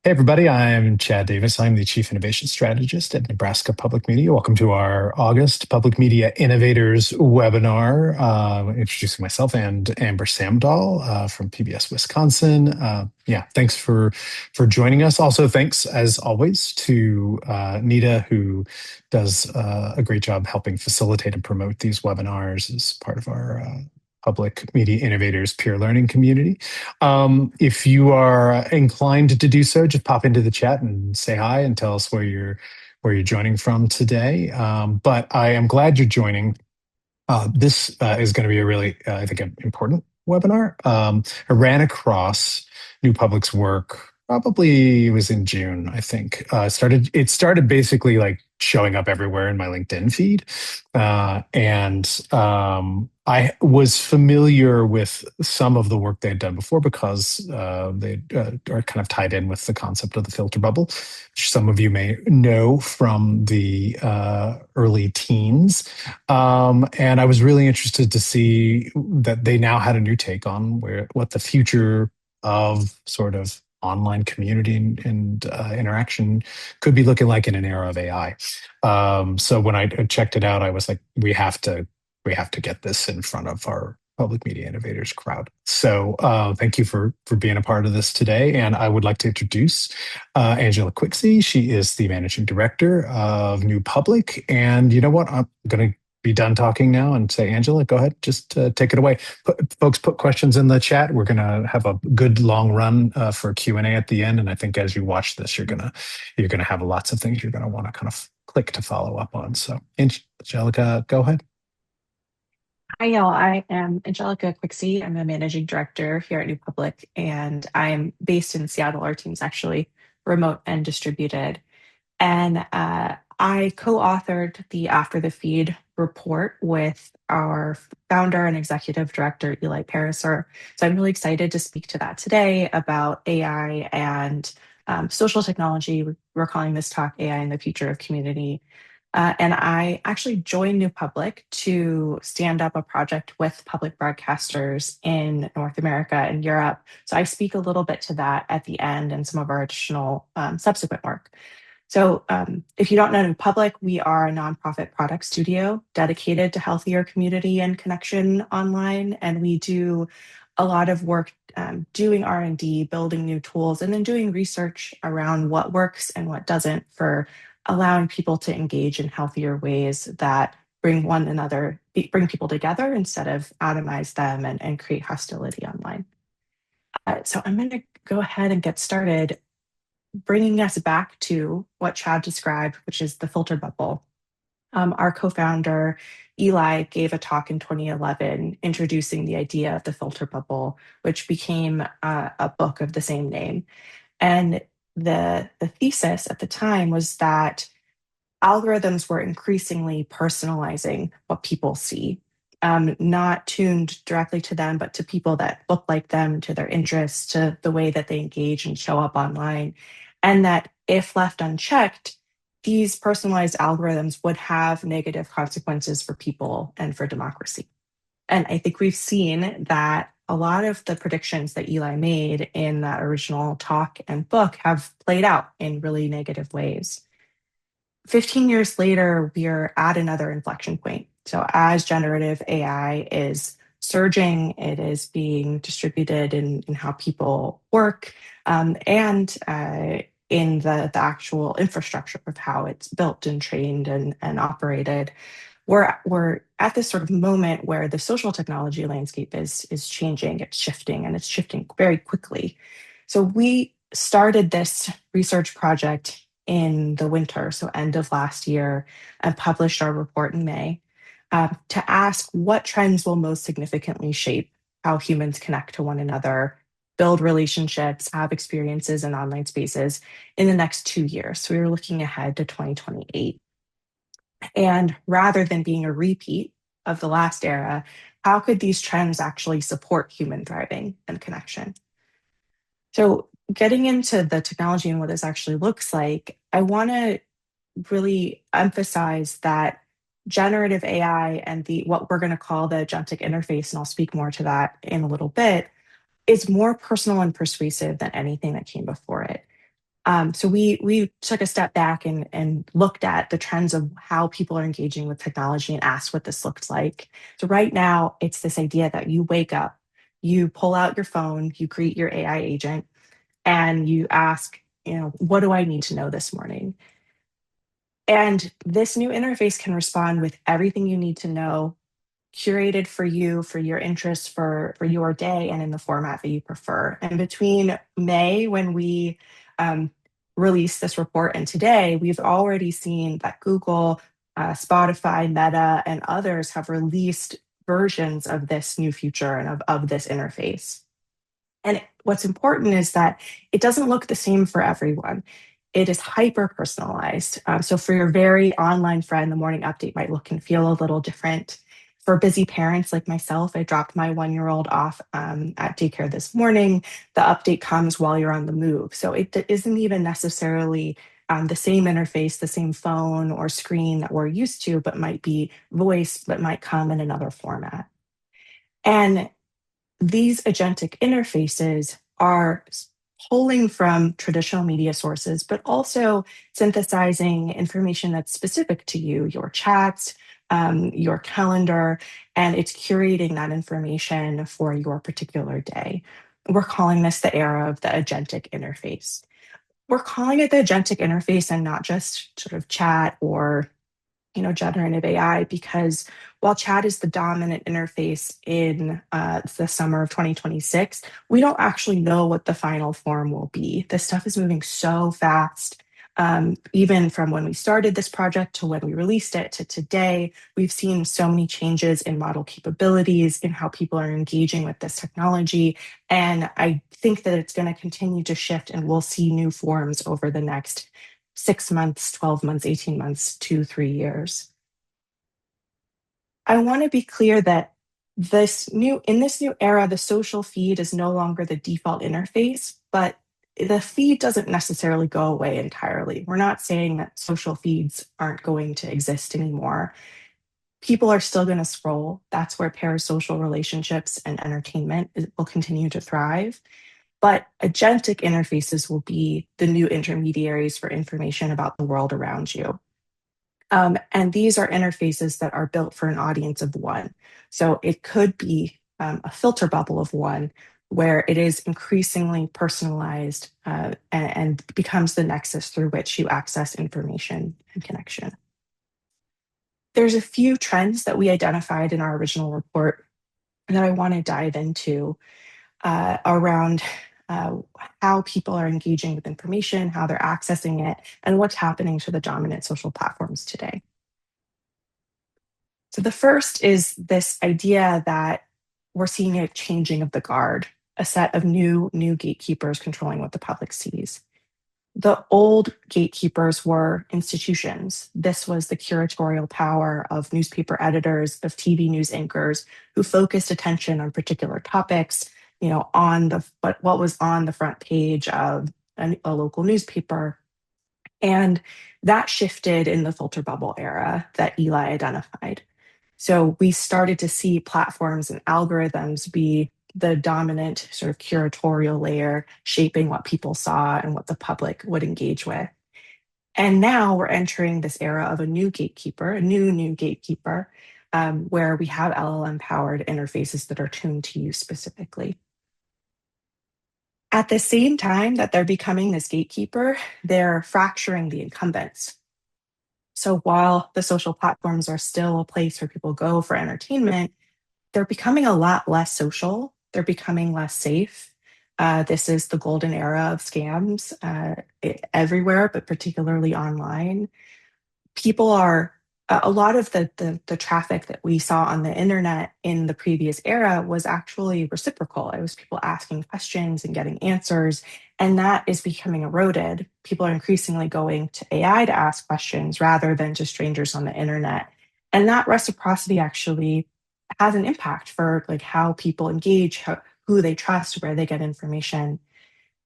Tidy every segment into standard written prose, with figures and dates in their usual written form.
Hey, everybody, I'm Chad Davis. I'm the Chief Innovation Strategist at Nebraska Public Media. Welcome to our August Public Media Innovators webinar. Introducing myself and Amber Samdahl from PBS Wisconsin. Yeah, thanks for joining us. Also, thanks as always to Nita, who does a great job helping facilitate and promote these webinars as part of our Public Media Innovators peer learning community. If you are inclined to do so, just pop into the chat and say hi and tell us where you're joining from today. But I am glad you're joining. This is going to be a really, I think, an important webinar. I ran across New Public's work. Probably it was in June, I think. It started basically like showing up everywhere in my LinkedIn feed, and I was familiar with some of the work they had done before because they are kind of tied in with the concept of the filter bubble, which some of you may know from the early teens. And I was really interested to see that they now had a new take on what the future of sort of online community and interaction could be looking like in an era of AI. So when I checked it out, I was like, we have to get this in front of our public media innovators crowd. So thank you for being a part of this today. And I would like to introduce Angela Quicksey. She is the managing director of New Public. And you know what? I'm going to be done talking now and say, Angela, go ahead, just take it away. Folks, put questions in the chat. We're going to have a good long run for Q&A at the end. And I think as you watch this, you're gonna have lots of things you're going to want to kind of click to follow up on. So Angelica, go ahead. Hi, y'all. I am Angelica Quicksey. I'm a managing director here at New Public, and I'm based in Seattle. Our team's actually remote and distributed. And I co authored the After the Feed report with our founder and executive director, Eli Pariser. So I'm really excited to speak to that today about AI and social technology. We're calling this talk AI and the Future of Community. And I actually joined New Public to stand up a project with public broadcasters in North America and Europe. So I speak a little bit to that at the end and some of our additional subsequent work. So, if you don't know New Public, we are a nonprofit product studio dedicated to healthier community and connection online, and we do a lot of work doing R&D, building new tools, and then doing research around what works and what doesn't for allowing people to engage in healthier ways that bring people together instead of atomize them and create hostility online. So I'm going to go ahead and get started bringing us back to what Chad described, which is the filter bubble. Our co founder, Eli, gave a talk in 2011 introducing the idea of the filter bubble, which became a book of the same name. And the thesis at the time was that algorithms were increasingly personalizing what people see, not tuned directly to them, but to people that look like them, to their interests, to the way that they engage and show up online. And that if left unchecked, these personalized algorithms would have negative consequences for people and for democracy. And I think we've seen that a lot of the predictions that Eli made in that original talk and book have played out in really negative ways. 15 years later, we're at another inflection point. So, as generative AI is surging, it is being distributed in how people work and in the actual infrastructure of how it's built and trained and operated. We're at this sort of moment where the social technology landscape is changing, it's shifting, and it's shifting very quickly. So, we started this research project in the winter, so end of last year, and published our report in May to ask what trends will most significantly shape how humans connect to one another, build relationships, have experiences in online spaces in the next 2 years. So we were looking ahead to 2028. And rather than being a repeat of the last era, how could these trends actually support human thriving and connection? So, getting into the technology and what this actually looks like, I want to really emphasize that generative AI and the what we're going to call the agentic interface, and I'll speak more to that in a little bit, is more personal and persuasive than anything that came before it. So we took a step back and looked at the trends of how people are engaging with technology and asked what this looked like. So right now, it's this idea that you wake up, you pull out your phone, you greet your AI agent, and you ask, what do I need to know this morning? And this new interface can respond with everything you need to know, curated for you, for your interests, for your day, and in the format that you prefer. And between May, when we um, released this report, and today, we've already seen that Google, Spotify, Meta, and others have released versions of this new feature and of this interface. And what's important is that it doesn't look the same for everyone. It is hyper personalized. So for your very online friend, the morning update might look and feel a little different. For busy parents like myself, I dropped my 1-year-old off at daycare this morning. The update comes while you're on the move. So it isn't even necessarily the same interface, the same phone or screen that we're used to, but might be voice, but might come in another format. And these agentic interfaces are pulling from traditional media sources, but also synthesizing information that's specific to you, your chats, your calendar, and it's curating that information for your particular day. We're calling this the era of the agentic interface. We're calling it the agentic interface and not just sort of chat or generative AI, because while chat is the dominant interface in the summer of 2026, we don't actually know what the final form will be. This stuff is moving so fast. Even from when we started this project to when we released it to today, we've seen so many changes in model capabilities, in how people are engaging with this technology. And I think that it's going to continue to shift and we'll see new forms over the next 6 months, 12 months, 18 months, 2, 3 years. I want to be clear that in this new era, the social feed is no longer the default interface, but the feed doesn't necessarily go away entirely. We're not saying that social feeds aren't going to exist anymore. People are still going to scroll. That's where parasocial relationships and entertainment will continue to thrive. But agentic interfaces will be the new intermediaries for information about the world around you. And these are interfaces that are built for an audience of one. So it could be a filter bubble of one where it is increasingly personalized and becomes the nexus through which you access information and connection. There's a few trends that we identified in our original report that I want to dive into around uh, how people are engaging with information, how they're accessing it, and what's happening to the dominant social platforms today. So the first is this idea that we're seeing a changing of the guard, a set of new gatekeepers controlling what the public sees. The old gatekeepers were institutions. This was the curatorial power of newspaper editors, of TV news anchors who focused attention on particular topics, on what was on the front page of a local newspaper. And that shifted in the filter bubble era that Eli identified. So we started to see platforms and algorithms be the dominant sort of curatorial layer, shaping what people saw and what the public would engage with. And now we're entering this era of a new gatekeeper, a new gatekeeper, where we have LLM powered interfaces that are tuned to you specifically. At the same time that they're becoming this gatekeeper, they're fracturing the incumbents. So while the social platforms are still a place where people go for entertainment, they're becoming a lot less social. They're becoming less safe. This is the golden era of scams everywhere, but particularly online. People are a lot of the traffic that we saw on the internet in the previous era was actually reciprocal. It was people asking questions and getting answers, and that is becoming eroded. People are increasingly going to AI to ask questions rather than to strangers on the internet, and that reciprocity actually has an impact for like how people engage, who they trust, where they get information.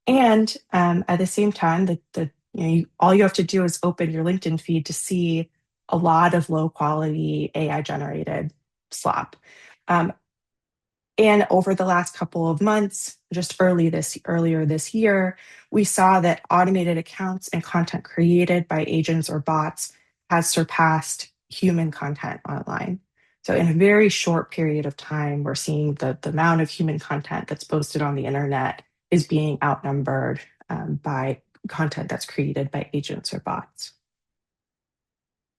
And at the same time, all you have to do is open your LinkedIn feed to see a lot of low quality AI generated slop. Um, And over the last couple of months, just earlier this year, we saw that automated accounts and content created by agents or bots has surpassed human content online. So in a very short period of time, we're seeing the amount of human content that's posted on the internet is being outnumbered by content that's created by agents or bots.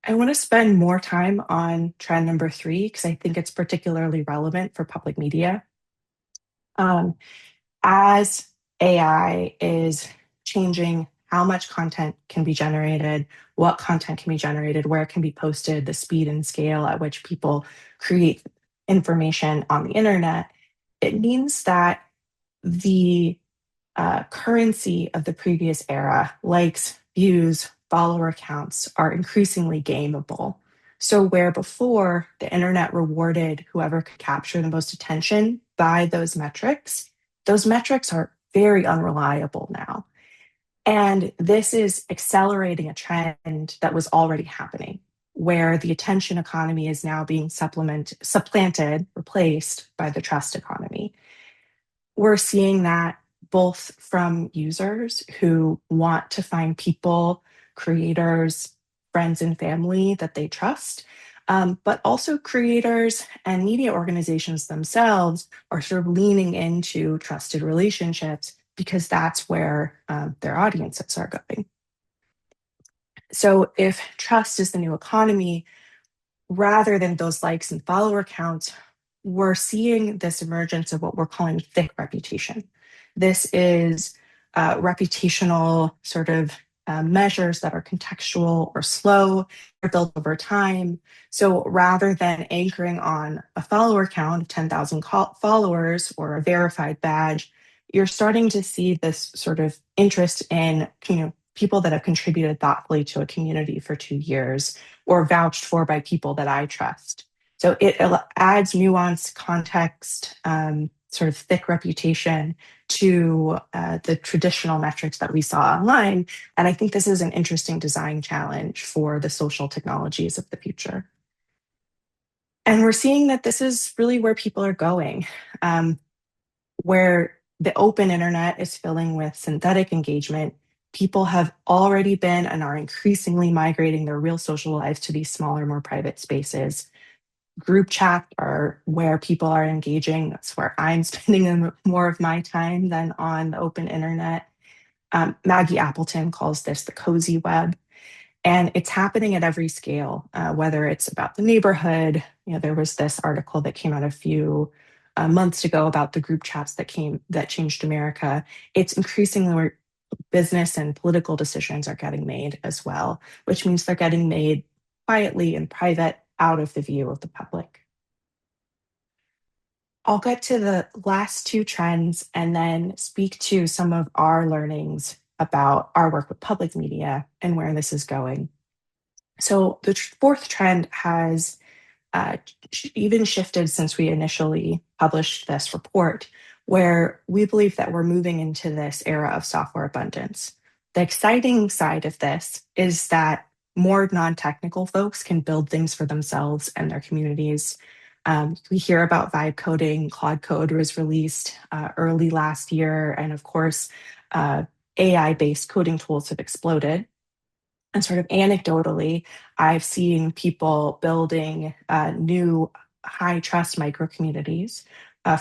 I want to spend more time on trend number three because I think it's particularly relevant for public media. Um, as AI is changing how much content can be generated, what content can be generated, where it can be posted, the speed and scale at which people create information on the internet, it means that the currency of the previous era, likes, views, follower counts, are increasingly gameable. So, where before the internet rewarded whoever could capture the most attention by those metrics are very unreliable now. And this is accelerating a trend that was already happening, where the attention economy is now being supplanted, replaced by the trust economy. We're seeing that both from users who want to find people, creators, friends, and family that they trust, but also creators and media organizations themselves are sort of leaning into trusted relationships because that's where their audiences are going. So, if trust is the new economy, rather than those likes and follower counts, we're seeing this emergence of what we're calling thick reputation. This is reputational sort of measures that are contextual or slow, are built over time. So rather than anchoring on a follower count of 10,000 followers or a verified badge, you're starting to see this sort of interest in, people that have contributed thoughtfully to a community for 2 years or vouched for by people that I trust. So it adds nuance, context, sort of thick reputation to the traditional metrics that we saw online. And I think this is an interesting design challenge for the social technologies of the future. And we're seeing that this is really where people are going, where the open internet is filling with synthetic engagement. People have already been and are increasingly migrating their real social lives to these smaller, more private spaces. Group chat are where people are engaging. That's where I'm spending more of my time than on the open internet. Maggie Appleton calls this the cozy web. And it's happening at every scale, whether it's about the neighborhood. There was this article that came out a few months ago about the group chats that changed America. It's increasingly where business and political decisions are getting made as well, which means they're getting made quietly and private, out of the view of the public. I'll get to the last two trends and then speak to some of our learnings about our work with public media and where this is going. So the fourth trend has uh, even shifted since we initially published this report, where we believe that we're moving into this era of software abundance. The exciting side of this is that more non technical folks can build things for themselves and their communities. We hear about vibe coding. Claude Code was released early last year. And of course, AI based coding tools have exploded. And sort of anecdotally, I've seen people building new high trust micro communities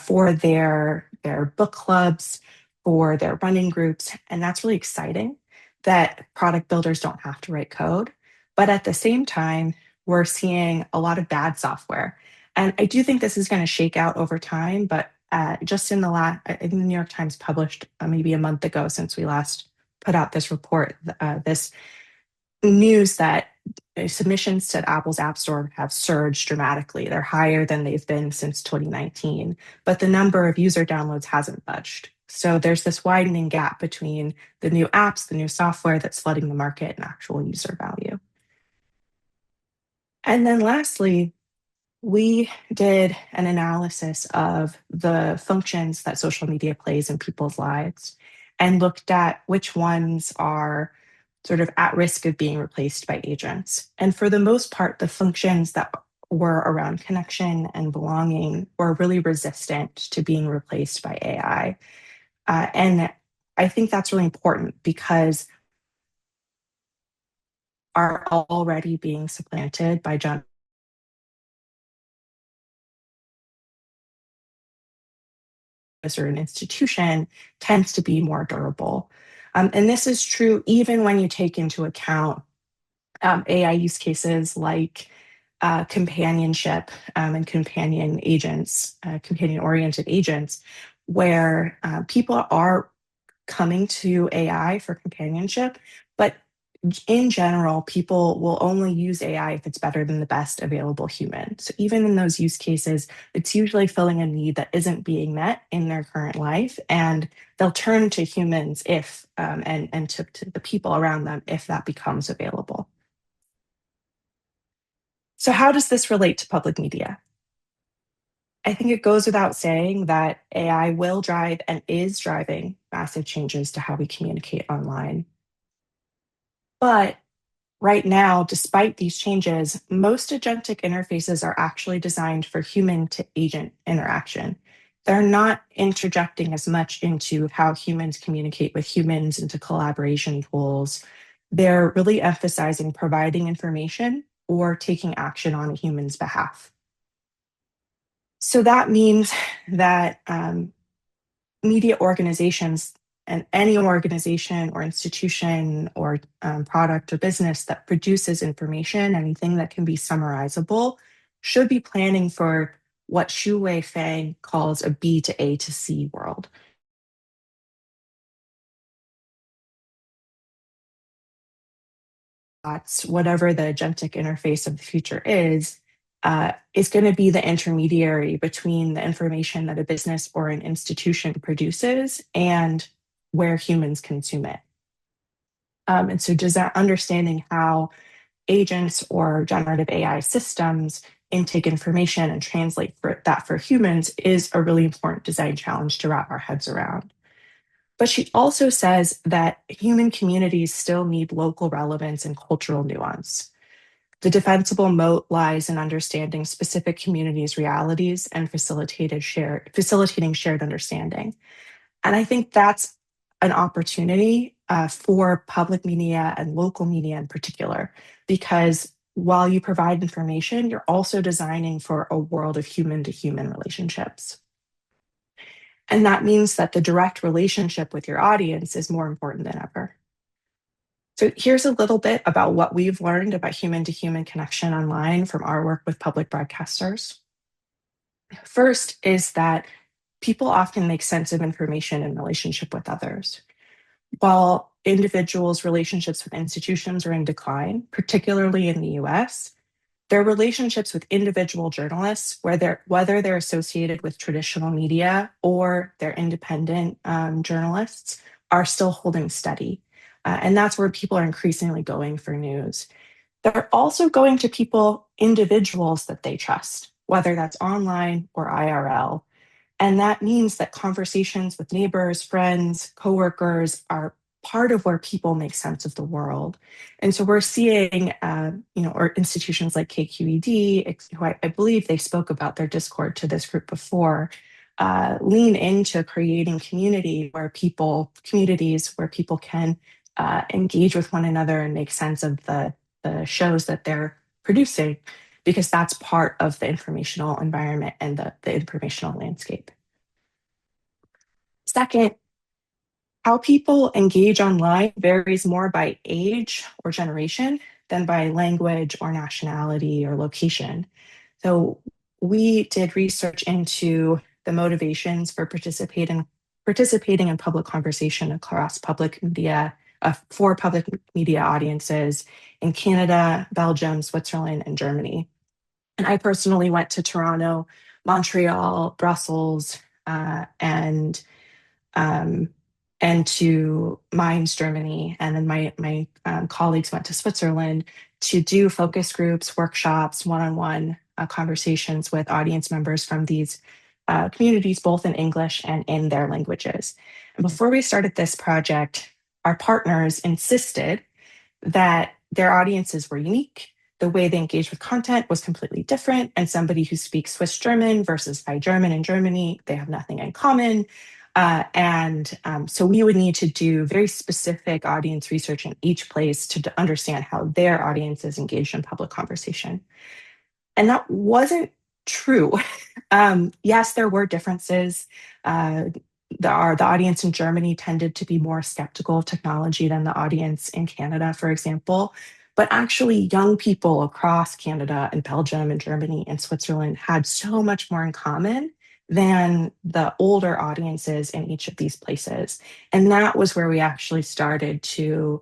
for their book clubs, for their running groups, and that's really exciting. That product builders don't have to write code, but at the same time, we're seeing a lot of bad software, and I do think this is going to shake out over time. But just in the last, I think the New York Times published maybe a month ago since we last put out this report, this news that submissions to Apple's App Store have surged dramatically. They're higher than they've been since 2019, but the number of user downloads hasn't budged. So there's this widening gap between the new apps, the new software that's flooding the market, and actual user value. And then lastly, we did an analysis of the functions that social media plays in people's lives and looked at which ones are sort of at risk of being replaced by agents. And for the most part, the functions that or around connection and belonging were really resistant to being replaced by AI. And I think that's really important because are already being supplanted by John or an institution tends to be more durable. And this is true even when you take into account AI use cases like companionship and companion agents, companion oriented agents, where people are coming to AI for companionship, but in general, people will only use AI if it's better than the best available human. So even in those use cases, it's usually filling a need that isn't being met in their current life, and they'll turn to humans if and to the people around them if that becomes available. So how does this relate to public media? I think it goes without saying that AI will drive and is driving massive changes to how we communicate online. But right now, despite these changes, most agentic interfaces are actually designed for human to agent interaction. They're not interjecting as much into how humans communicate with humans, into collaboration tools. They're really emphasizing providing information or taking action on a human's behalf. So that means that media organizations and any organization or institution or product or business that produces information, anything that can be summarizable, should be planning for what Xu Wei Fang calls a B to A to C world. That's whatever the agentic interface of the future is going to be the intermediary between the information that a business or an institution produces and where humans consume it. And so, does that understanding how agents or generative AI systems intake information and translate that for humans is a really important design challenge to wrap our heads around. But she also says that human communities still need local relevance and cultural nuance. The defensible moat lies in understanding specific communities' realities and facilitating shared understanding. And I think that's an opportunity for public media and local media in particular, because while you provide information, you're also designing for a world of human to human relationships. And that means that the direct relationship with your audience is more important than ever. So here's a little bit about what we've learned about human to human connection online from our work with public broadcasters. First is that people often make sense of information in relationship with others. While individuals' relationships with institutions are in decline, particularly in the US, their relationships with individual journalists, whether they're associated with traditional media or they're independent journalists, are still holding steady. And that's where people are increasingly going for news. They're also going to people, individuals that they trust, whether that's online or IRL. And that means that conversations with neighbors, friends, coworkers are part of where people make sense of the world. And so we're seeing, or institutions like KQED, who I believe they spoke about their Discord to this group before, lean into creating communities where people can engage with one another and make sense of the shows that they're producing, because that's part of the informational environment and the informational landscape. Second, how people engage online varies more by age or generation than by language or nationality or location. So we did research into the motivations for participating in public conversation across public media for public media audiences in Canada, Belgium, Switzerland, and Germany. And I personally went to Toronto, Montreal, Brussels, um, and to Mainz, Germany. And then my colleagues went to Switzerland to do focus groups, workshops, one-on-one conversations with audience members from these communities, both in English and in their languages. And before we started this project, our partners insisted that their audiences were unique, the way they engaged with content was completely different. And somebody who speaks Swiss German versus High German in Germany, they have nothing in common. So we would need to do very specific audience research in each place to understand how their audiences engaged in public conversation. And that wasn't true. Yes, there were differences. Uh, the audience in Germany tended to be more skeptical of technology than the audience in Canada, for example. But actually, young people across Canada and Belgium and Germany and Switzerland had so much more in common than the older audiences in each of these places. And that was where we actually started to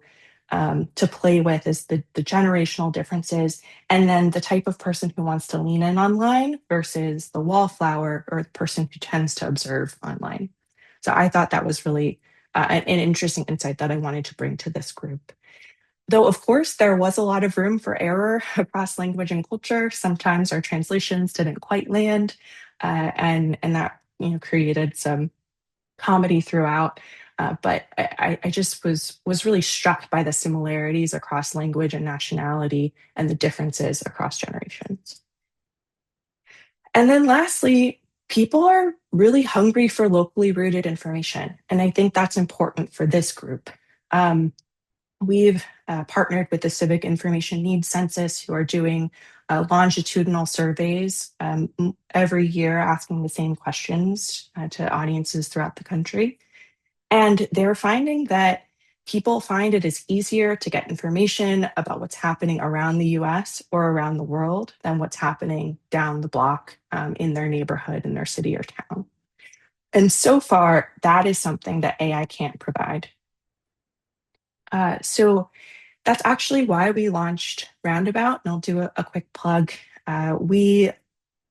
play with is the generational differences and then the type of person who wants to lean in online versus the wallflower or the person who tends to observe online. So I thought that was really an interesting insight that I wanted to bring to this group. Though, of course, there was a lot of room for error across language and culture. Sometimes our translations didn't quite land, and that created some comedy throughout. But I just was really struck by the similarities across language and nationality and the differences across generations. And then lastly, people are really hungry for locally rooted information. And I think that's important for this group. Um, we've partnered with the Civic Information Needs Census, who are doing longitudinal surveys every year asking the same questions to audiences throughout the country. And they're finding that people find it is easier to get information about what's happening around the US or around the world than what's happening down the block in their neighborhood, in their city or town. And so far, that is something that AI can't provide. So that's actually why we launched Roundabout, and I'll do a quick plug. We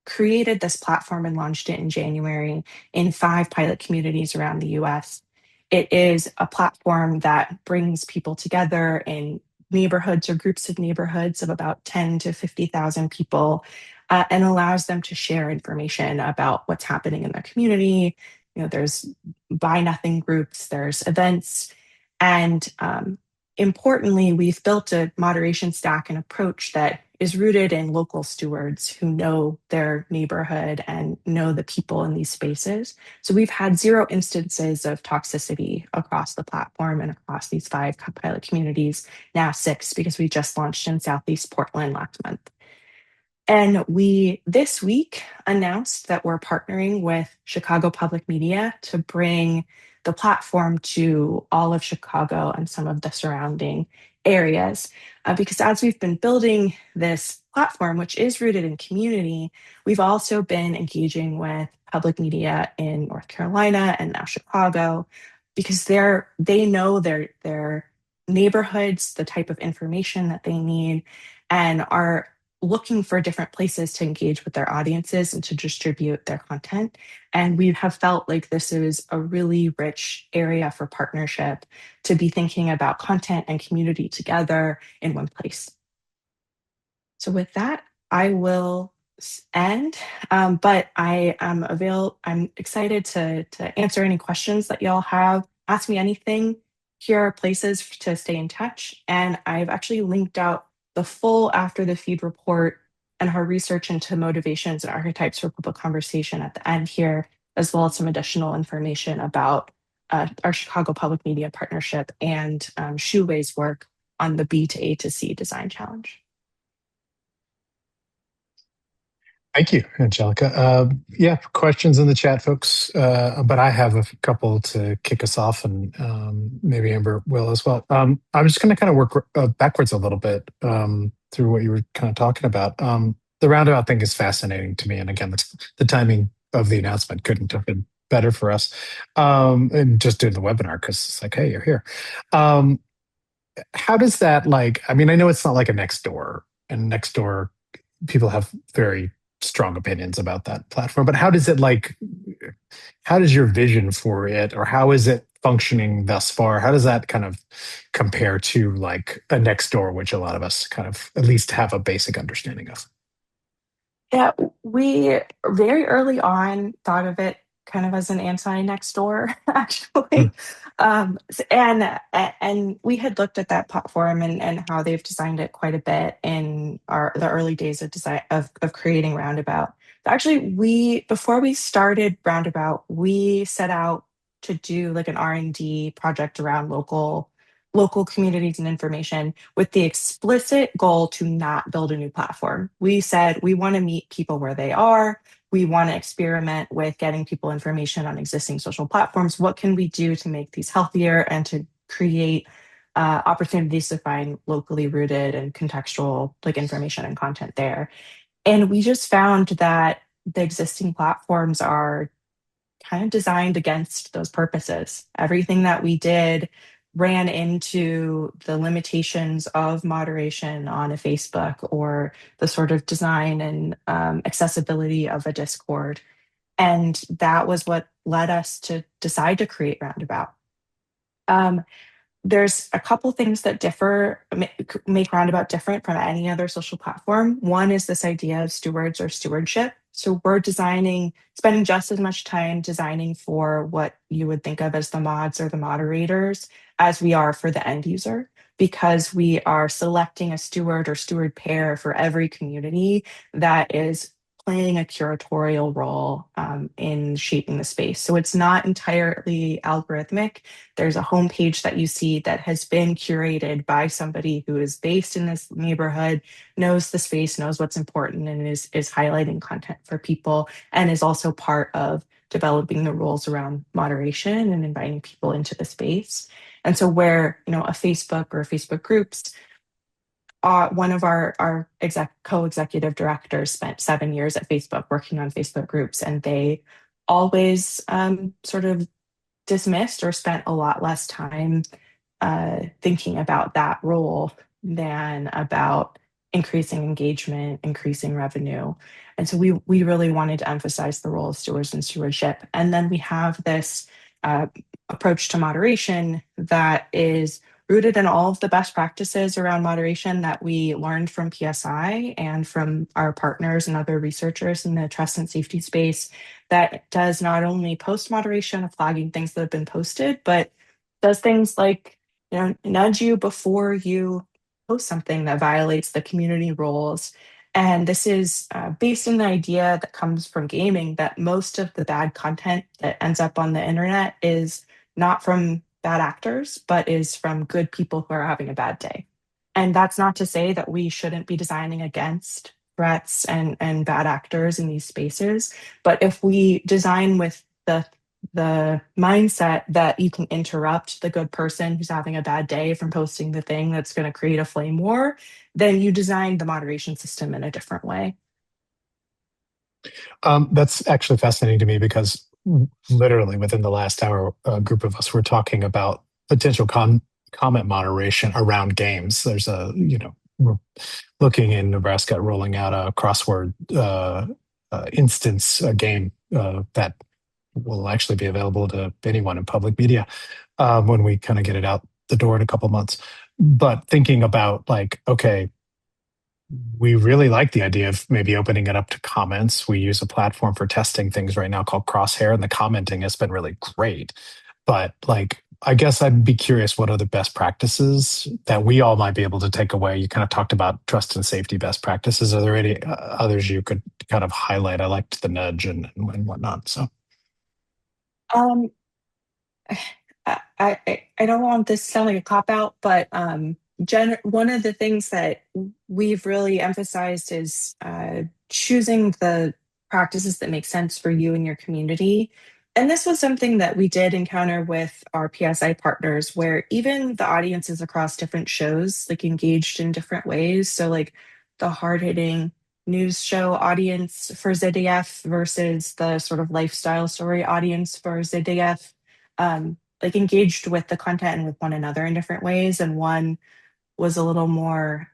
created this platform and launched it in January in 5 pilot communities around the US. It is a platform that brings people together in neighborhoods or groups of neighborhoods of about 10 to 50,000 people and allows them to share information about what's happening in their community. There's buy nothing groups, there's events, and importantly, we've built a moderation stack and approach that is rooted in local stewards who know their neighborhood and know the people in these spaces. So we've had 0 instances of toxicity across the platform and across these 5 pilot communities, now 6, because we just launched in Southeast Portland last month. And we this week announced that we're partnering with Chicago Public Media to bring the platform to all of Chicago and some of the surrounding areas. Because as we've been building this platform, which is rooted in community, we've also been engaging with public media in North Carolina and now Chicago, because they know their neighborhoods, the type of information that they need, and are looking for different places to engage with their audiences and to distribute their content. And we have felt like this is a really rich area for partnership to be thinking about content and community together in one place. So with that, I will end, but I'm excited to answer any questions that y'all have. Ask me anything. Here are places to stay in touch. And I've actually linked out the full After the Feed report and her research into motivations and archetypes for public conversation at the end here, as well as some additional information about our Chicago Public Media Partnership and Shu Wei's work on the B to A to C design challenge. Thank you, Angelica. Yeah, questions in the chat, folks. But I have a couple to kick us off, and maybe Amber will as well. I'm just going to kind of work backwards a little bit through what you were kind of talking about. The roundabout thing is fascinating to me, and again, the timing of the announcement couldn't have been better for us. And just doing the webinar because it's like, hey, you're here. How does that I mean, I know it's not like a next door, and next door people have very strong opinions about that platform, but how does your vision for it, or how is it functioning thus far? How does that kind of compare to like a next door, which a lot of us kind of at least have a basic understanding of? Yeah, we very early on thought of it kind of as an anti next door, Hmm. actually. And we had looked at that platform and how they've designed it quite a bit in the early days of design of creating Roundabout. Actually, we before we started Roundabout, we set out to do like an R&D project around local communities and information with the explicit goal to not build a new platform. We said we want to meet people where they are. We want to experiment with getting people information on existing social platforms. What can we do to make these healthier and to create opportunities to find locally rooted and contextual like information and content there? And we just found that the existing platforms are kind of designed against those purposes. Everything that we did ran into the limitations of moderation on a Facebook or the sort of design and accessibility of a Discord. And that was what led us to decide to create Roundabout. Um, there's a couple things that make Roundabout different from any other social platform. One is this idea of stewards or stewardship. So we're spending just as much time designing for what you would think of as the mods or the moderators as we are for the end user, because we are selecting a steward or steward pair for every community that is playing a curatorial role in shaping the space. So it's not entirely algorithmic. There's a homepage that you see that has been curated by somebody who is based in this neighborhood, knows the space, knows what's important, and is highlighting content for people, and is also part of developing the rules around moderation and inviting people into the space. And so where, a Facebook or Facebook groups, one of our co-executive directors spent 7 years at Facebook working on Facebook groups, and they always sort of dismissed or spent a lot less time thinking about that role than about increasing engagement, increasing revenue. And so we really wanted to emphasize the role of stewards and stewardship. And then we have this uh, approach to moderation that is rooted in all of the best practices around moderation that we learned from PSI and from our partners and other researchers in the trust and safety space, that does not only post moderation of flagging things that have been posted, but does things like nudge you before you post something that violates the community rules. And this is based in the idea that comes from gaming, that most of the bad content that ends up on the internet is not from bad actors, but is from good people who are having a bad day. And that's not to say that we shouldn't be designing against threats and bad actors in these spaces. But if we design with the mindset that you can interrupt the good person who's having a bad day from posting the thing that's going to create a flame war, then you design the moderation system in a different way. That's actually fascinating to me because literally within the last hour, a group of us were talking about potential comment moderation around games. We're looking in Nebraska at rolling out a crossword instance, a game that will actually be available to anyone in public media when we kind of get it out the door in a couple months. But thinking about like, okay, we really like the idea of maybe opening it up to comments. We use a platform for testing things right now called Crosshair, and the commenting has been really great. But like, I guess I'd be curious what other best practices that we all might be able to take away. You kind of talked about trust and safety best practices. Are there any others you could kind of highlight? I liked the nudge and whatnot. So, Um, I don't want this to sound like a cop out, but one of the things that we've really emphasized is choosing the practices that make sense for you and your community. And this was something that we did encounter with our PSI partners, where even the audiences across different shows like engaged in different ways. So like the hard hitting news show audience for ZDF versus the sort of lifestyle story audience for ZDF. Like engaged with the content and with one another in different ways, and one was a little more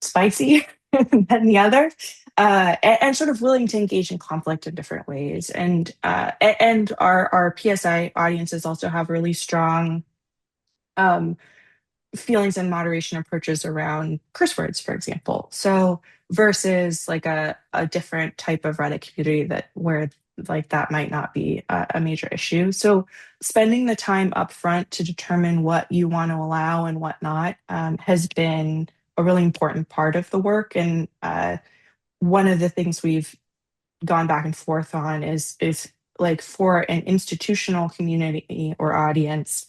spicy than the other, and sort of willing to engage in conflict in different ways. And our PSI audiences also have really strong um, feelings and moderation approaches around curse words, for example. So versus like a different type of Reddit community that where like that might not be a major issue. So spending the time upfront to determine what you want to allow and what not has been a really important part of the work. And one of the things we've gone back and forth on is like for an institutional community or audience,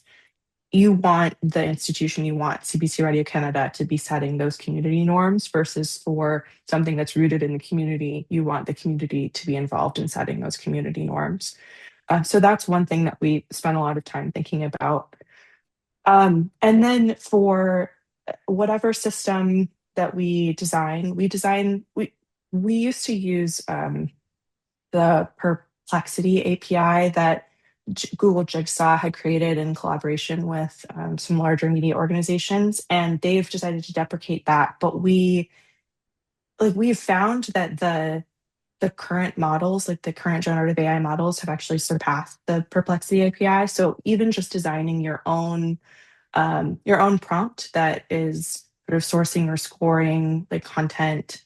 you want the institution, you want CBC Radio Canada to be setting those community norms versus for something that's rooted in the community, you want the community to be involved in setting those community norms. So that's one thing that we spent a lot of time thinking about. And then for whatever system that we used to use the Perplexity API that Google Jigsaw had created in collaboration with some larger media organizations, and they've decided to deprecate that. But we've found that the current models, like the current generative AI models, have actually surpassed the Perplexity API. So even just designing your own prompt that is sort of sourcing or scoring like content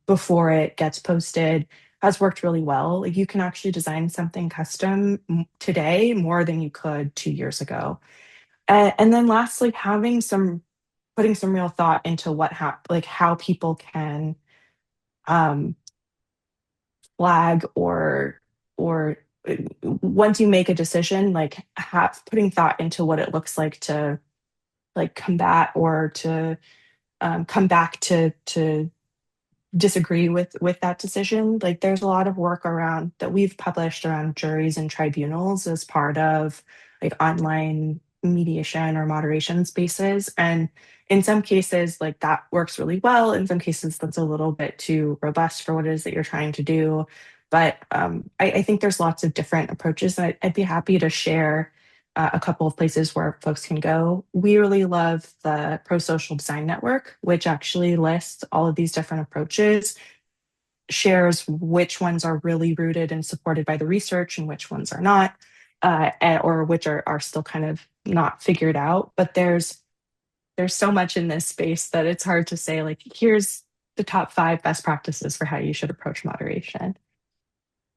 before it gets posted has worked really well. Like you can actually design something custom today more than you could 2 years ago. And then lastly, putting some real thought into like how people can um, flag or once you make a decision, like putting thought into what it looks like to like combat or to come back to disagree with that decision. Like there's a lot of work around that we've published around juries and tribunals as part of like online mediation or moderation spaces. And in some cases, like that works really well. In some cases, that's a little bit too robust for what it is that you're trying to do. But I think there's lots of different approaches. I'd be happy to share a couple of places where folks can go. We really love the Pro Social Design Network, which actually lists all of these different approaches, shares which ones are really rooted and supported by the research and which ones are not, or which are still kind of not figured out. But there's so much in this space that it's hard to say, like, here's the top 5 best practices for how you should approach moderation.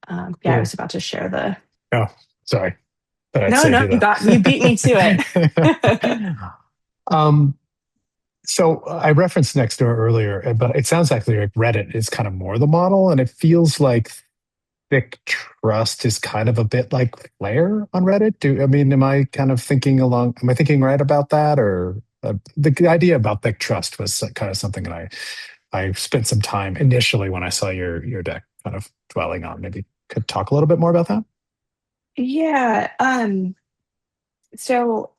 Yeah, I Cool. was about to share the. Oh, sorry. But I'd No, save no, you though. you beat me to it. um, so I referenced Nextdoor earlier, but it sounds actually like Reddit is kind of more the model, and it feels like thick trust is kind of a bit like Flare on Reddit. I mean, am I kind of thinking along? Am I thinking right about that, or the idea about thick trust was kind of something that I spent some time initially when I saw your deck kind of dwelling on. Maybe could talk a little bit more about that. Yeah. So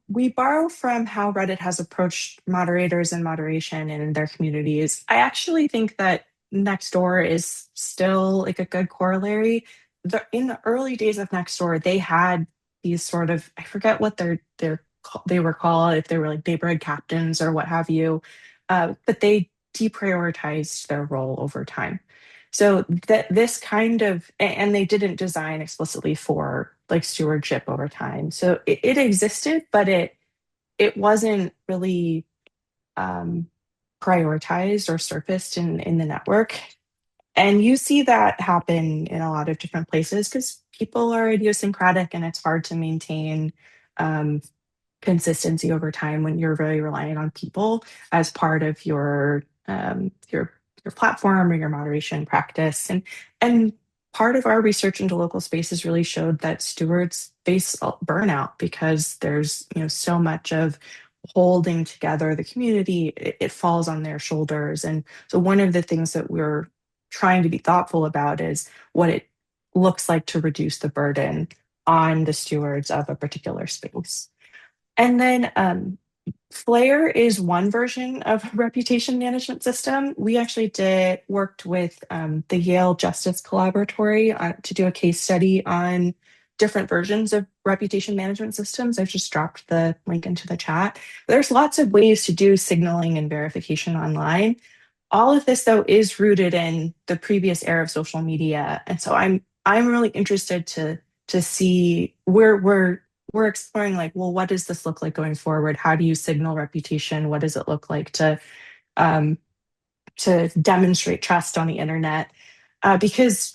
we borrow from how Reddit has approached moderators and moderation in their communities. I actually think that Nextdoor is still like a good corollary. In the early days of Nextdoor, they had these sort of, I forget what they were called, if they were like neighborhood captains or what have you, but they deprioritized their role over time. So that this kind of, and they didn't design explicitly for like stewardship over time. So it existed, but it wasn't really um, prioritized or surfaced in the network. And you see that happen in a lot of different places because people are idiosyncratic and it's hard to maintain um, consistency over time when you're very reliant on people as part of your platform or your moderation practice. And part of our research into local spaces really showed that stewards face burnout because there's so much of holding together the community. It falls on their shoulders. And so one of the things that we're trying to be thoughtful about is what it looks like to reduce the burden on the stewards of a particular space. And then Flare is one version of a reputation management system. We actually worked with the Yale Justice Collaboratory to do a case study on different versions of reputation management systems. I've just dropped the link into the chat. There's lots of ways to do signaling and verification online. All of this, though, is rooted in the previous era of social media, and so I'm really interested to see where we're exploring, like, well, what does this look like going forward? How do you signal reputation? What does it look like to demonstrate trust on the internet? Because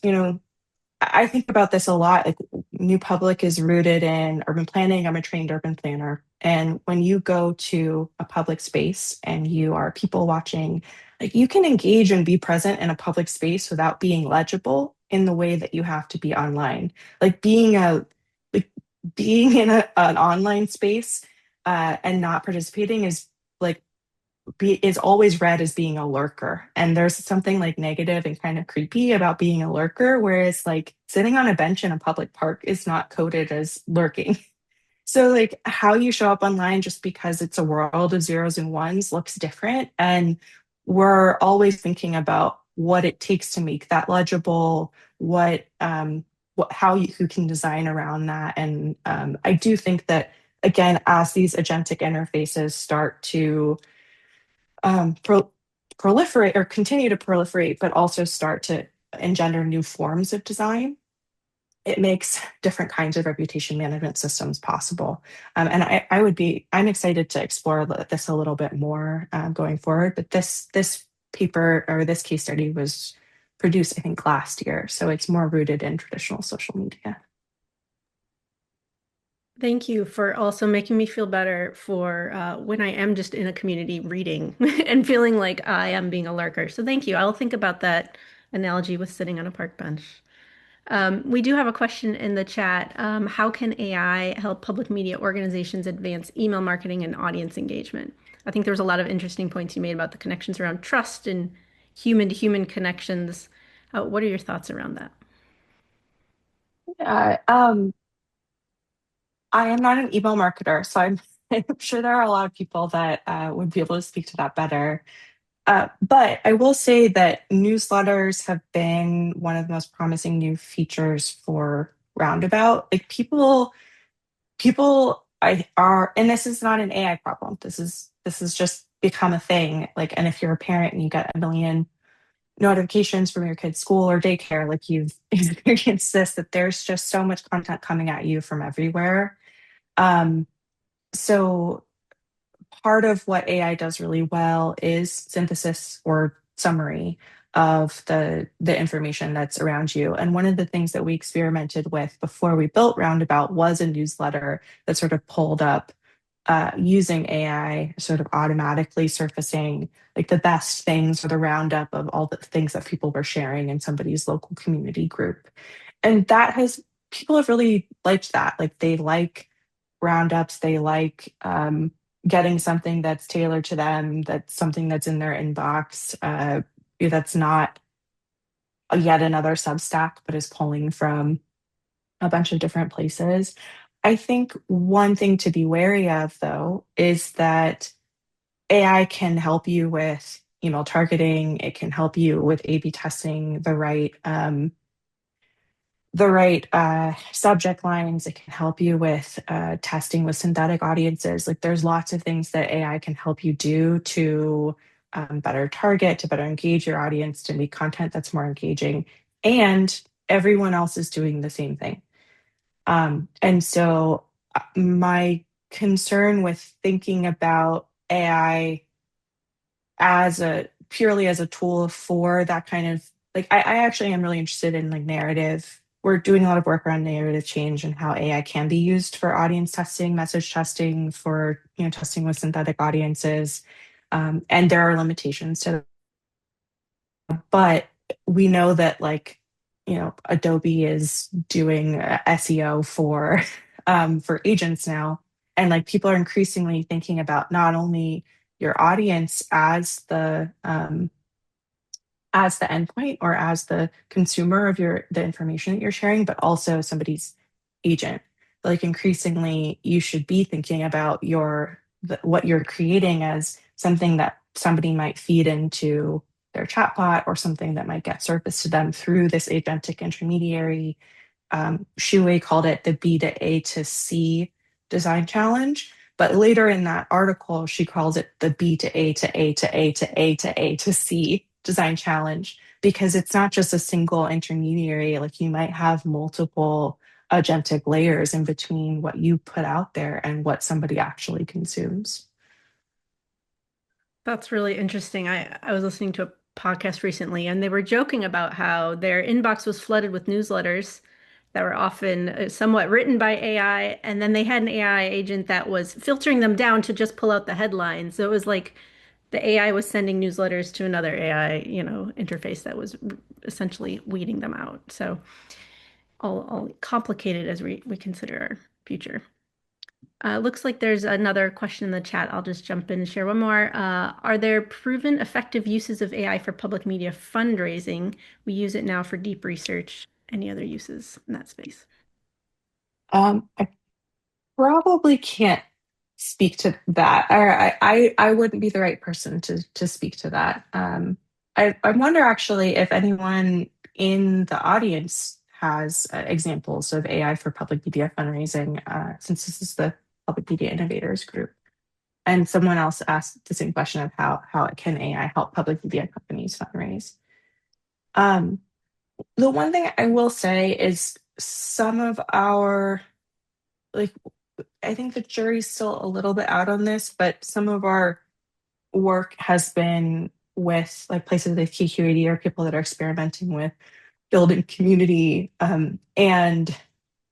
I think about this a lot. Like New Public is rooted in urban planning. I'm a trained urban planner. And when you go to a public space and you are people watching, like you can engage and be present in a public space without being legible in the way that you have to be online. Like like being in an online space and not participating is like is always read as being a lurker. And there's something like negative and kind of creepy about being a lurker, whereas like sitting on a bench in a public park is not coded as lurking. So like how you show up online just because it's a world of zeros and ones looks different. And we're always thinking about what it takes to make that legible, how you who can design around that. And I do think that again, as these agentic interfaces start to proliferate or continue to proliferate, but also start to engender new forms of design, it makes different kinds of reputation management systems possible. And I'm excited to explore this a little bit more going forward. But this paper or this case study was produced, I think, last year, so it's more rooted in traditional social media. Thank you for also making me feel better for when I am just in a community reading and feeling like I am being a lurker. So thank you. I'll think about that analogy with sitting on a park bench. We do have a question in the chat. How can AI help public media organizations advance email marketing and audience engagement? I think there was a lot of interesting points you made about the connections around trust and human-to-human connections. What are your thoughts around that? Yeah, I am not an email marketer, so I'm sure there are a lot of people that would be able to speak to that better. But I will say that newsletters have been one of the most promising new features for Roundabout. Like people I are, and this is not an AI problem. This is just become a thing. Like, and if you're a parent and you get a million notifications from your kid's school or daycare, like you've experienced this, that there's just so much content coming at you from everywhere. Um, so part of what AI does really well is synthesis or summary of the information that's around you. And one of the things that we experimented with before we built Roundabout was a newsletter that sort of pulled up using AI, sort of automatically surfacing like the best things or the roundup of all the things that people were sharing in somebody's local community group. And that has people have really liked that. Like they like roundups, they like getting something that's tailored to them, that's something that's in their inbox, that's not yet another Substack, but is pulling from a bunch of different places. I think one thing to be wary of, though, is that AI can help you with email targeting. It can help you with A/B testing the right subject lines. It can help you with testing with synthetic audiences. Like there's lots of things that AI can help you do to better target, to better engage your audience, to make content that's more engaging. And everyone else is doing the same thing. And so my concern with thinking about AI as a purely as a tool for that kind of like I actually am really interested in like narrative. We're doing a lot of work around narrative change and how AI can be used for audience testing, message testing, for testing with synthetic audiences. And there are limitations to that. But we know that like Adobe is doing SEO for agents now, and like people are increasingly thinking about not only your audience as the endpoint or as the consumer of the information that you're sharing, but also somebody's agent. Like increasingly, you should be thinking about what you're creating as something that somebody might feed into their chatbot or something that might get surfaced to them through this agentic intermediary. Shui called it the B to A to C design challenge. But later in that article, she calls it the B to A to A to A to A to A to C design challenge because it's not just a single intermediary. Like you might have multiple agentic layers in between what you put out there and what somebody actually consumes. That's really interesting. I was listening to a podcast recently, and they were joking about how their inbox was flooded with newsletters that were often somewhat written by AI, and then they had an AI agent that was filtering them down to just pull out the headlines. So it was like the AI was sending newsletters to another AI, interface that was essentially weeding them out. So all complicated as we consider our future. Looks like there's another question in the chat. I'll just jump in and share one more. Are there proven effective uses of AI for public media fundraising? We use it now for deep research. Any other uses in that space? I probably can't speak to that, or I wouldn't be the right person to speak to that. I wonder actually if anyone in the audience has examples of AI for public media fundraising, since this is the Public Media Innovators group. And someone else asked the same question of how can AI help public media companies fundraise. The one thing I will say is some of our, like, I think the jury's still a little bit out on this, but some of our work has been with like places like KQAD or people that are experimenting with building community. And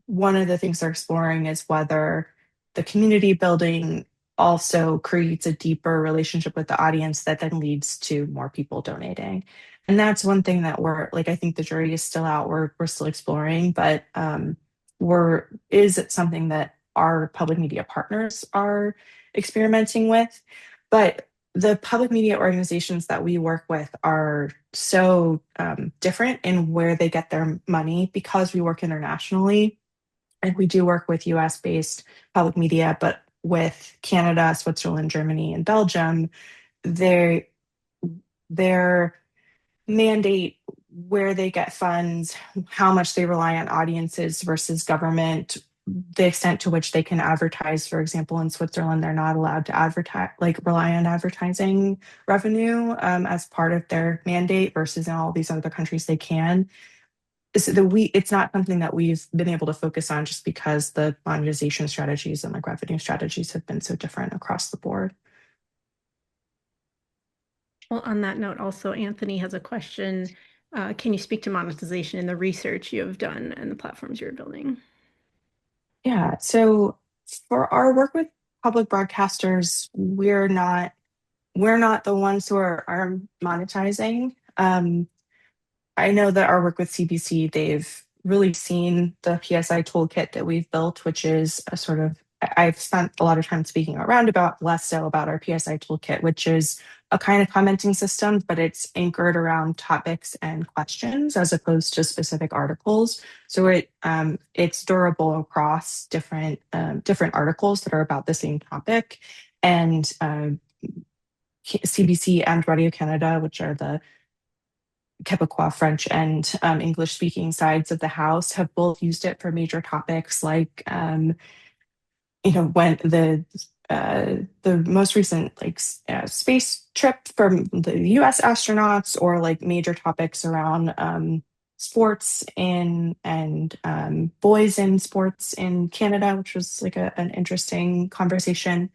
one of the things they're exploring is whether the community building also creates a deeper relationship with the audience that then leads to more people donating. And that's one thing that we're like, I think the jury is still out. We're still exploring, but is it something that our public media partners are experimenting with? But the public media organizations that we work with are so different in where they get their money because we work internationally. And we do work with US based public media, but with Canada, Switzerland, Germany, and Belgium, their mandate, where they get funds, how much they rely on audiences versus government, the extent to which they can advertise. For example, in Switzerland, they're not allowed to advertise, like rely on advertising revenue as part of their mandate, versus in all these other countries they can. So it's not something that we've been able to focus on just because the monetization strategies and like revenue strategies have been so different across the board. Well, on that note, also, Anthony has a question. Can you speak to monetization in the research you have done and the platforms you're building? Yeah. So for our work with public broadcasters, we're not the ones who are monetizing. I know that our work with CBC, they've really seen the PSI toolkit that we've built, which is a sort of, I've spent a lot of time speaking around about, less so about our PSI toolkit, which is a kind of commenting system, but it's anchored around topics and questions as opposed to specific articles. So it's durable across different articles that are about the same topic. And CBC and Radio Canada, which are the Quebecois, French, and English speaking sides of the House, have both used it for major topics like, when the most recent space trip from the U.S. astronauts, or like major topics around sports and boys in sports in Canada, which was like an interesting conversation.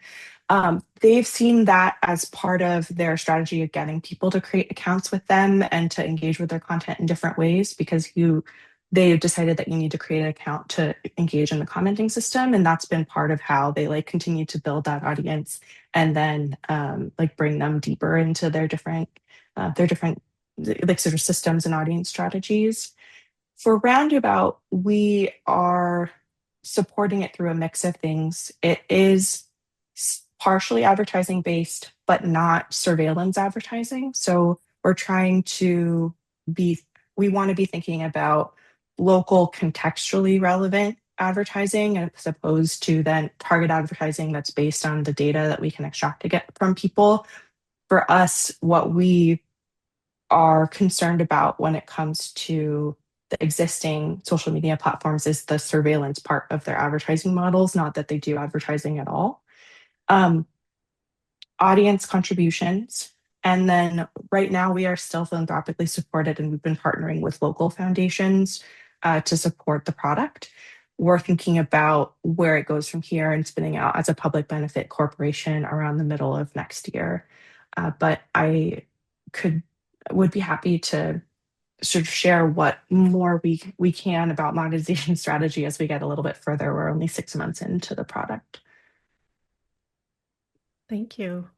They've seen that as part of their strategy of getting people to create accounts with them and to engage with their content in different ways, because they've decided that you need to create an account to engage in the commenting system. And that's been part of how they continue to build that audience and then bring them deeper into their different sort of systems and audience strategies. For Roundabout, we are supporting it through a mix of things. It is partially advertising based, but not surveillance advertising. So we're trying to we want to be thinking about local contextually relevant advertising as opposed to then target advertising that's based on the data that we can extract to get from people. For us, what we are concerned about when it comes to the existing social media platforms is the surveillance part of their advertising models, not that they do advertising at all. Audience contributions. And then right now we are still philanthropically supported, and we've been partnering with local foundations to support the product. We're thinking about where it goes from here and spinning out as a public benefit corporation around the middle of next year. But I could would be happy to sort of share what more we can about monetization strategy as we get a little bit further. We're only 6 months into the product. Thank you.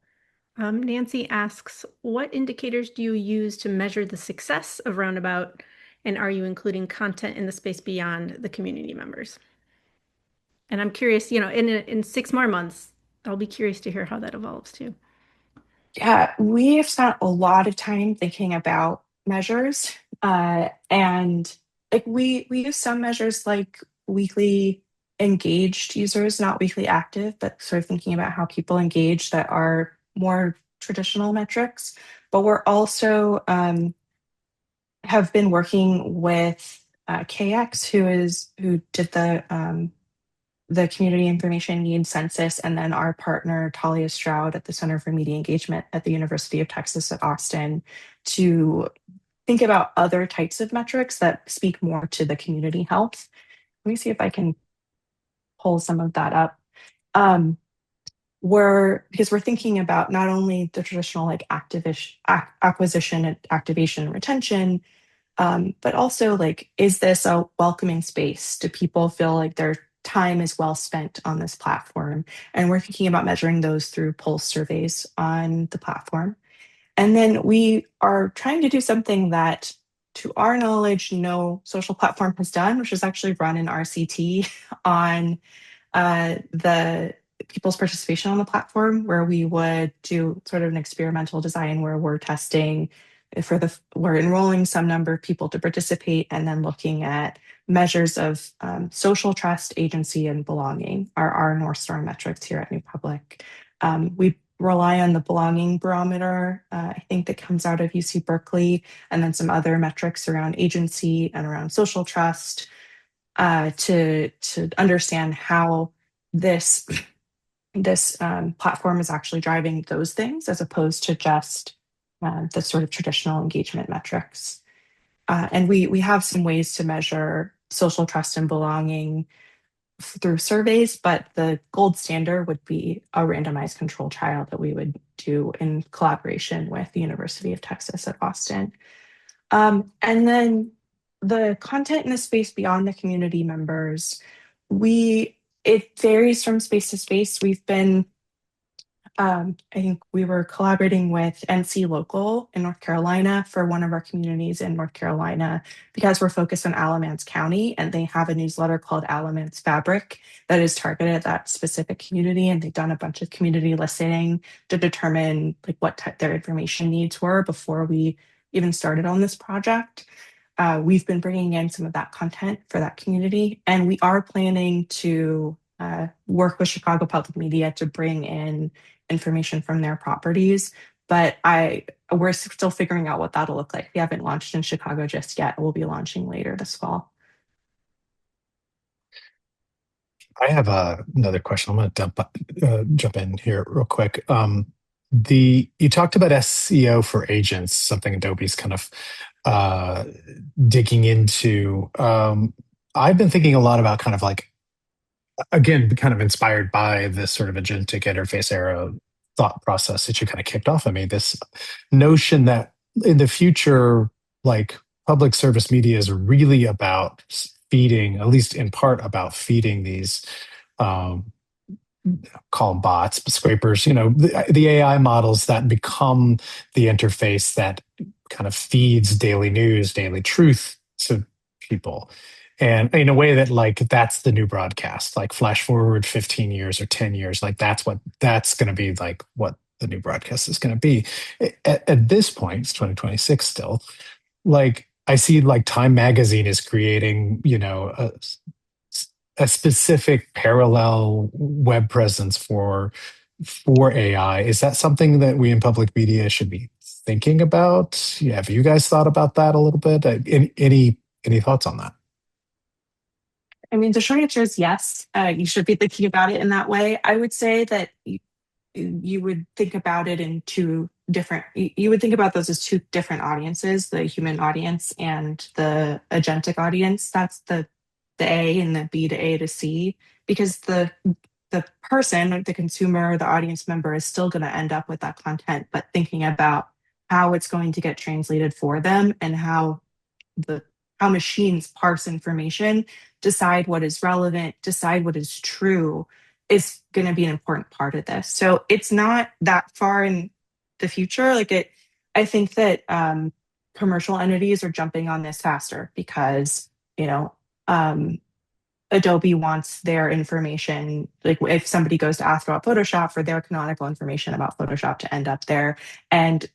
Nancy asks, what indicators do you use to measure the success of Roundabout, and are you including content in the space beyond the community members? And I'm curious, in 6 more months, I'll be curious to hear how that evolves too. Yeah, we have spent a lot of time thinking about measures, and like we use some measures like weekly engaged users, not weekly active, but sort of thinking about how people engage that are more traditional metrics. But we're also have been working with KX, who did the Community Information Needs Census, and then our partner, Talia Stroud at the Center for Media Engagement at the University of Texas at Austin, to think about other types of metrics that speak more to the community health. Let me see if I can pull some of that up. Because we're thinking about not only the traditional like acquisition and activation and retention, but also like, is this a welcoming space? Do people feel like their time is well spent on this platform? And we're thinking about measuring those through pulse surveys on the platform. And then we are trying to do something that, to our knowledge, no social platform has done, which is actually run an RCT on the people's participation on the platform, where we would do sort of an experimental design where we're testing we're enrolling some number of people to participate, and then looking at measures of social trust, agency, and belonging are our North Star metrics here at New Public. We rely on the belonging barometer, I think that comes out of UC Berkeley, and then some other metrics around agency and around social trust, to understand how this platform is actually driving those things, as opposed to just the sort of traditional engagement metrics. And we have some ways to measure social trust and belonging through surveys, but the gold standard would be a randomized control trial that we would do in collaboration with the University of Texas at Austin. And then the content in the space beyond the community members, it varies from space to space. We've been I think we were collaborating with NC Local in North Carolina for one of our communities in North Carolina, because we're focused on Alamance County, and they have a newsletter called Alamance Fabric that is targeted at that specific community. And they've done a bunch of community listening to determine like what their information needs were before we even started on this project. We've been bringing in some of that content for that community, and we are planning to work with Chicago Public Media to bring in information from their properties. But we're still figuring out what that'll look like. We haven't launched in Chicago just yet. We'll be launching later this fall. I have another question. I'm going to jump in here real quick. You talked about SEO for agents, something Adobe's kind of digging into. I've been thinking a lot about kind of like, again, kind of inspired by this sort of agentic interface era thought process that you kind of kicked off. I mean, this notion that in the future, like public service media is really about feeding, at least in part about feeding these call them bots, scrapers, the AI models that become the interface that kind of feeds daily news, daily truth to people. And in a way that like that's the new broadcast, like flash forward 15 years or 10 years, like that's going to be like what the new broadcast is going to be. At this point, it's 2026 still. Like I see like Time Magazine is creating, a specific parallel web presence for AI. Is that something that we in public media should be thinking about? Yeah, have you guys thought about that a little bit? Any thoughts on that? I mean, the short answer is yes. You should be thinking about it in that way. I would say that you would think about it in you would think about those as two different audiences, the human audience and the agentic audience. That's the A, and the B to A to C, because the person, like the consumer, the audience member, is still going to end up with that content, but thinking about how it's going to get translated for them, and the how machines parse information, decide what is relevant, decide what is true, is going to be an important part of this. So it's not that far in the future. I think that commercial entities are jumping on this faster because you know um, Adobe wants their information, like if somebody goes to ask about Photoshop, for their canonical information about Photoshop to end up there. And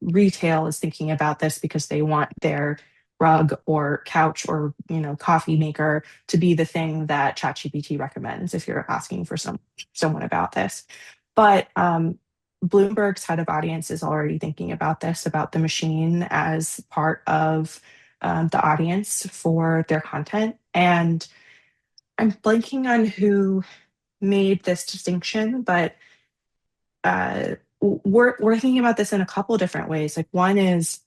retail is thinking about this because they want their rug or couch or coffee maker to be the thing that ChatGPT recommends if you're asking for someone about this. But Bloomberg's head of audience is already thinking about this, about the machine as part of the audience for their content. And I'm blanking on who made this distinction, but we're thinking about this in a couple different ways. Like, one is,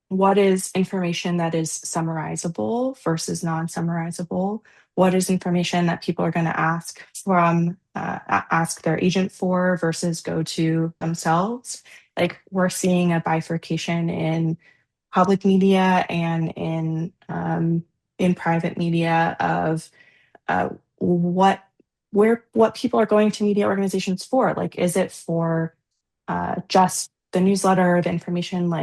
what is information that is summarizable versus non-summarizable? What is information that people are going to ask their agent for versus go to themselves? Like, we're seeing a bifurcation in public media and in private media of what what people are going to media organizations for. Like, is it for just the newsletter, the information,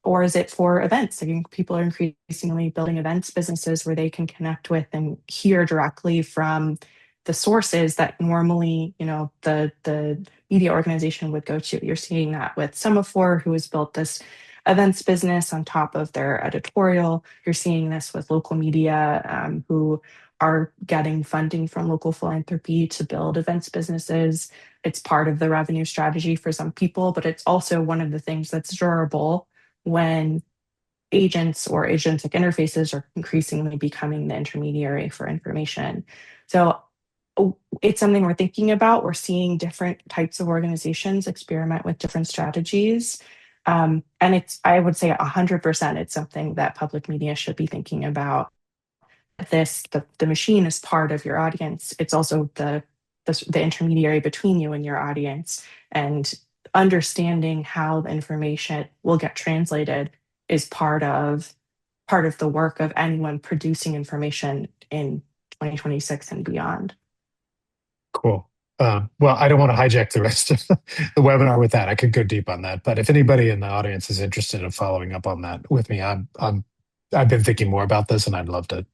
or is it for events? I think people are increasingly building events businesses where they can connect with and hear directly from the sources that normally, the media organization would go to. You're seeing that with Semaphore, who has built this events business on top of their editorial. You're seeing this with local media, who are getting funding from local philanthropy to build events businesses. It's part of the revenue strategy for some people, but it's also one of the things that's durable when agents or agentic interfaces are increasingly becoming the intermediary for information. So it's something we're thinking about. We're seeing different types of organizations experiment with different strategies. And I would say 100%, it's something that public media should be thinking about. The machine is part of your audience. It's also the intermediary between you and your audience. And understanding how the information will get translated is part of the work of anyone producing information in 2026 and beyond. Cool. Well, I don't want to hijack the rest of the webinar with that. I could go deep on that, but if anybody in the audience is interested in following up on that with me, I've been thinking more about this, and I'd love to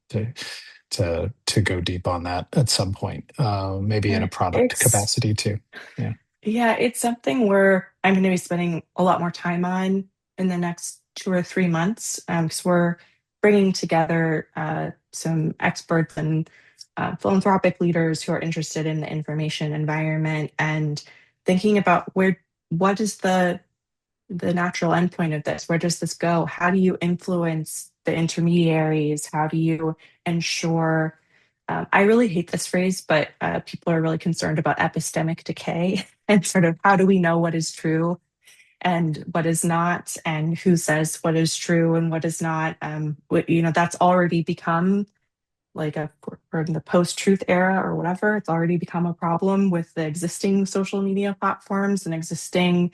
go deep on that at some point, maybe in a product It's capacity too. Yeah. Yeah, it's something where I'm going to be spending a lot more time on in the next 2 or 3 months, because we're bringing together some experts and philanthropic leaders who are interested in the information environment, and thinking about what is the natural endpoint of this? Where does this go? How do you influence the intermediaries? How do you ensure? I really hate this phrase, but people are really concerned about epistemic decay and sort of how do we know what is true and what is not, and who says what is true and what is not. That's already become like we're in the post-truth era or whatever. It's already become a problem with the existing social media platforms and existing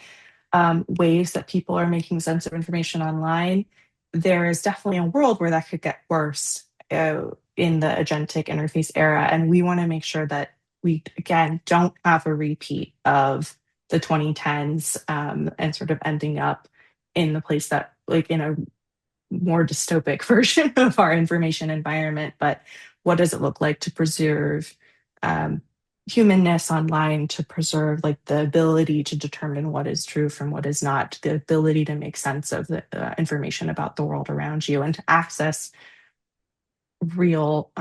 ways that people are making sense of information online. There is definitely a world where that could get worse in the agentic interface era. And we want to make sure that we, again, don't have a repeat of the 2010s, and sort of ending up in the place that, like, in a more dystopic version of our information environment. But what does it look like to preserve um, humanness online, to preserve like the ability to determine what is true from what is not, the ability to make sense of the information about the world around you, and to access real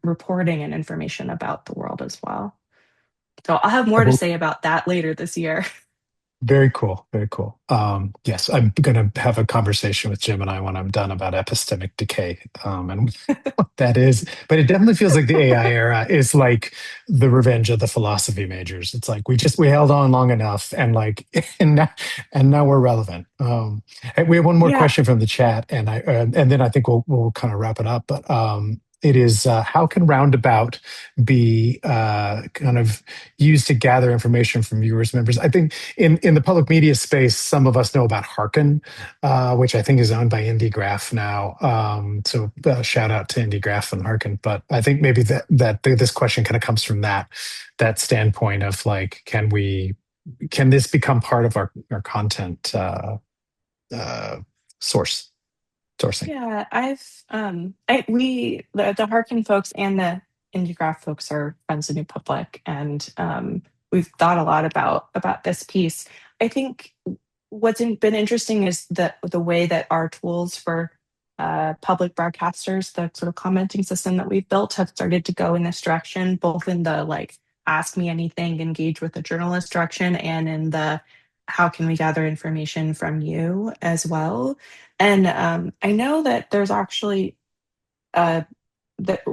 reporting and information about the world as well. So I'll have more to say about that later this year. Very cool. Very cool. Yes, I'm going to have a conversation with Jim and I when I'm done about epistemic decay, and what that is. But it definitely feels like the AI era is like the revenge of the philosophy majors. It's like we held on long enough, and like and now we're relevant. And we have one more Yeah. question from the chat, and then I think we'll kind of wrap it up. But It is how can Roundabout be kind of used to gather information from viewers, members? I think in the public media space, some of us know about Hearken, which I think is owned by IndieGraph now. So shout out to IndieGraph and Hearken. But I think maybe that this question kind of comes from that standpoint of like, can this become part of our content sourcing? Yeah, the Harkin folks and the IndieGraph folks are friends of New Public, and we've thought a lot about this piece. I think been interesting is the way that our tools for public broadcasters, the sort of commenting system that we've built, have started to go in this direction, both in the like ask me anything, engage with the journalist direction, and in the how can we gather information from you as well. And I know that there's actually uh, that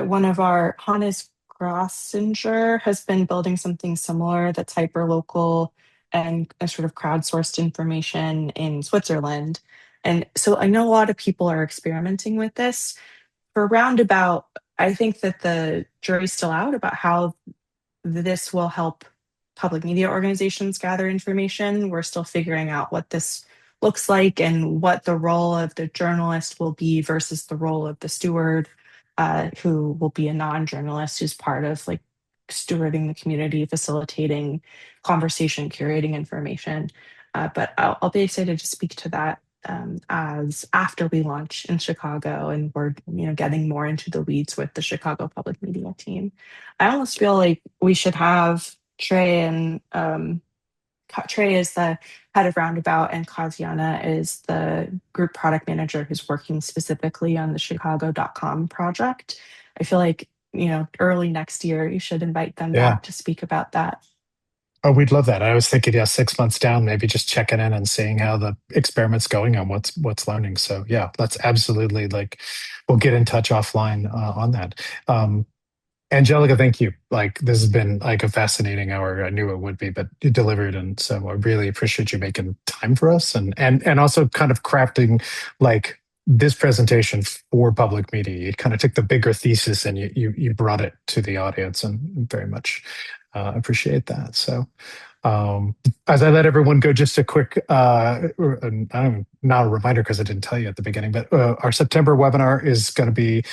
one of our Hannes Grossinger has been building something similar that's hyper local and a sort of crowdsourced information in Switzerland. And so I know a lot of people are experimenting with this. For Roundabout, I think that the jury's still out about how this will help public media organizations gather information. We're still figuring out what this looks like and what the role of the journalist will be versus the role of the steward, who will be a non-journalist who's part of like stewarding the community, facilitating conversation, curating information. But I'll be excited to speak to that as after we launch in Chicago and we're getting more into the weeds with the Chicago public media team. I almost feel like we should have Trey and Trey is the head of Roundabout and Kaziana is the group product manager who's working specifically on the Chicago.com project. I feel like, early next year, you should invite them Yeah. back to speak about that. Oh, we'd love that. I was thinking, yeah, 6 months down, maybe just checking in and seeing how the experiment's going and what's learning. So yeah, let's absolutely we'll get in touch offline on that. Angelica, thank you. Like this has been like a fascinating hour. I knew it would be, but you delivered, and so I really appreciate you making time for us and also kind of crafting like this presentation for public media. You kind of took the bigger thesis and you brought it to the audience, and very much appreciate that. So as I let everyone go, just a quick, not a reminder because I didn't tell you at the beginning, but our September webinar is going to be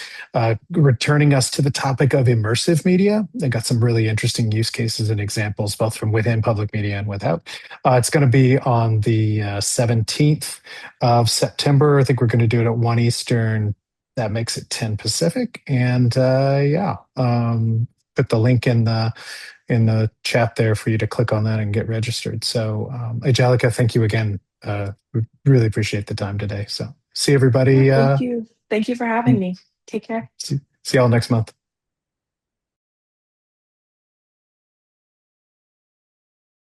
returning us to the topic of immersive media. I got some really interesting use cases and examples, both from within public media and without. It's going to be on the 17th of September. I think we're going to do it at 1 Eastern. That makes it 10 Pacific. And put the link in the chat there for you to click on that and get registered. So, Angelica, thank you again. We really appreciate the time today. So, see everybody. Thank you. Thank you for having me. Take care. See y'all next month.